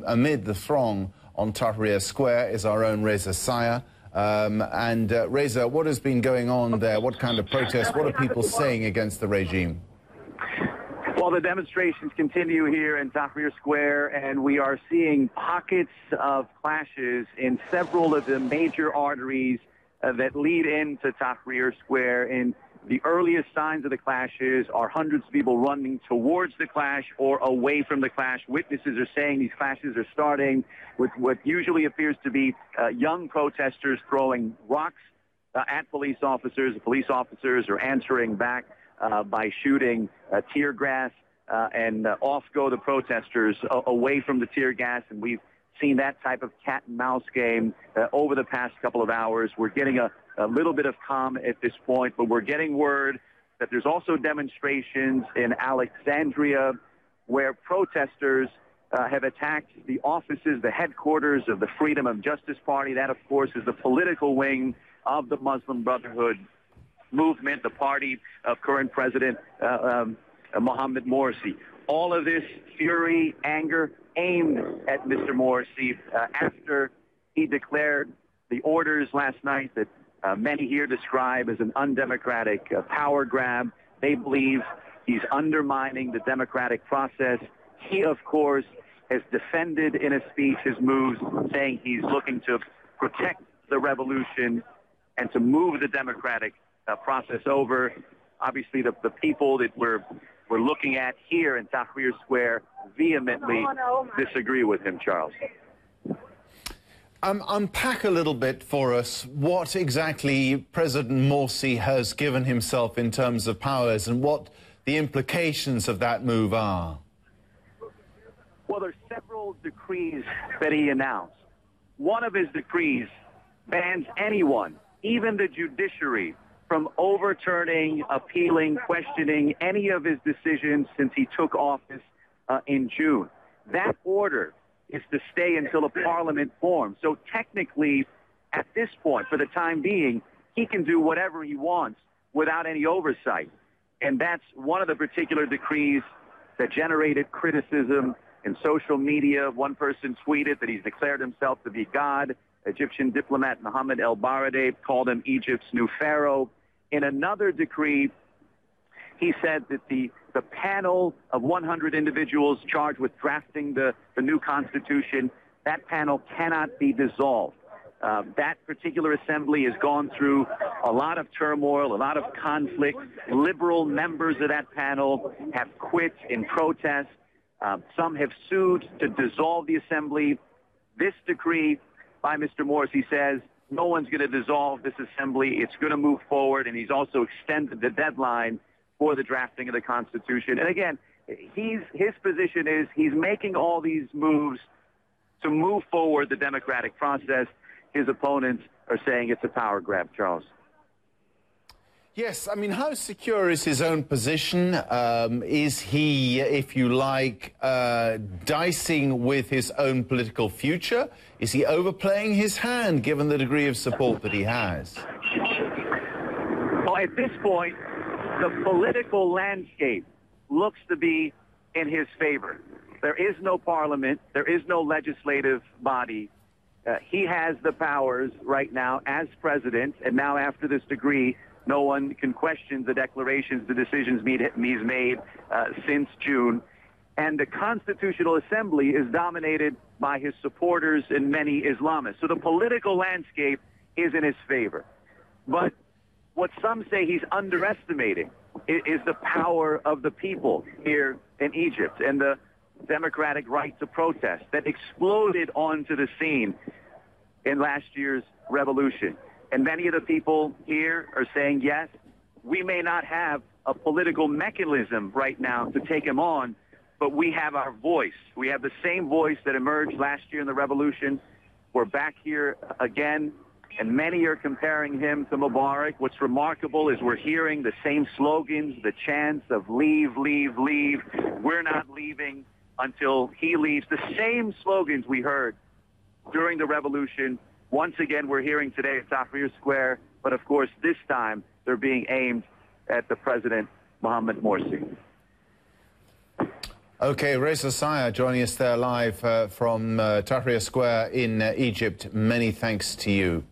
Amid the throng on Tahrir Square is our own Reza Sayah. Reza, what has been going on there? What kind of protests? What are people saying against the regime? Well, the demonstrations continue here in Tahrir Square, and we are seeing pockets of clashes in several of the major arteries that lead into Tahrir Square. And the earliest signs of the clashes are hundreds of people running towards the clash or away from the clash. Witnesses are saying these clashes are starting with what usually appears to be young protesters throwing rocks at police officers. The police officers are answering back by shooting tear gas, and off go the protesters away from the tear gas. And we've seen that type of cat and mouse game over the past couple of hours. We're getting a little bit of calm at this point, but we're getting word that there's also demonstrations in Alexandria where protesters have attacked the offices, the headquarters of the Freedom of Justice Party. That, of course, is the political wing of the Muslim Brotherhood movement, the party of current President Mohamed Morsy. All of this fury, anger, aimed at Mr. Morsy after he declared the orders last night that many here describe as an undemocratic power grab. They believe he's undermining the democratic process. He, of course, has defended in a speech his moves, saying he's looking to protect the revolution and to move the democratic process over. Obviously, the people that we're looking at here in Tahrir Square vehemently disagree with him, Charles. Unpack a little bit for us what exactly President Morsy has given himself in terms of powers and what the implications of that move are. Well, there's several decrees that he announced. One of his decrees bans anyone, even the judiciary, from overturning, appealing, questioning any of his decisions since he took office in June. That order is to stay until a parliament forms. So technically, at this point, for the time being, he can do whatever he wants without any oversight. And that's one of the particular decrees that generated criticism in social media. One person tweeted that he's declared himself to be God. Egyptian diplomat Mohamed ElBaradei called him Egypt's new pharaoh. In another decree, he said that the panel of 100 individuals charged with drafting the new constitution, that panel cannot be dissolved. That particular assembly has gone through a lot of turmoil, a lot of conflict. Liberal members of that panel have quit in protest. Some have sued to dissolve the assembly. This decree by Mr. Morsy says no one's going to dissolve this assembly. It's going to move forward, and he's also extended the deadline for the drafting of the Constitution. And again, his position is he's making all these moves to move forward the democratic process. His opponents are saying it's a power grab, Charles. Yes, I mean, how secure is his own position? Is he, if you like, dicing with his own political future? Is he overplaying his hand, given the degree of support that he has? Well, at this point, the political landscape looks to be in his favor. There is no parliament. There is no legislative body. He has the powers right now as president, and now after this decree, no one can question the declarations, the decisions he's made since June. And the Constitutional Assembly is dominated by his supporters and many Islamists. So the political landscape is in his favor. But what some say he's underestimating is the power of the people here in Egypt and the democratic right to protest that exploded onto the scene in last year's revolution. And many of the people here are saying, yes, we may not have a political mechanism right now to take him on, but we have our voice. We have the same voice that emerged last year in the revolution. We're back here again, and many are comparing him to Mubarak. What's remarkable is we're hearing the same slogans, the chants of leave, leave, leave. We're not leaving until he leaves. The same slogans we heard during the revolution. Once again, we're hearing today at Tahrir Square, but of course, this time they're being aimed at the President Mohamed Morsy. Okay, Reza Sayah joining us there live from Tahrir Square in Egypt. Many thanks to you.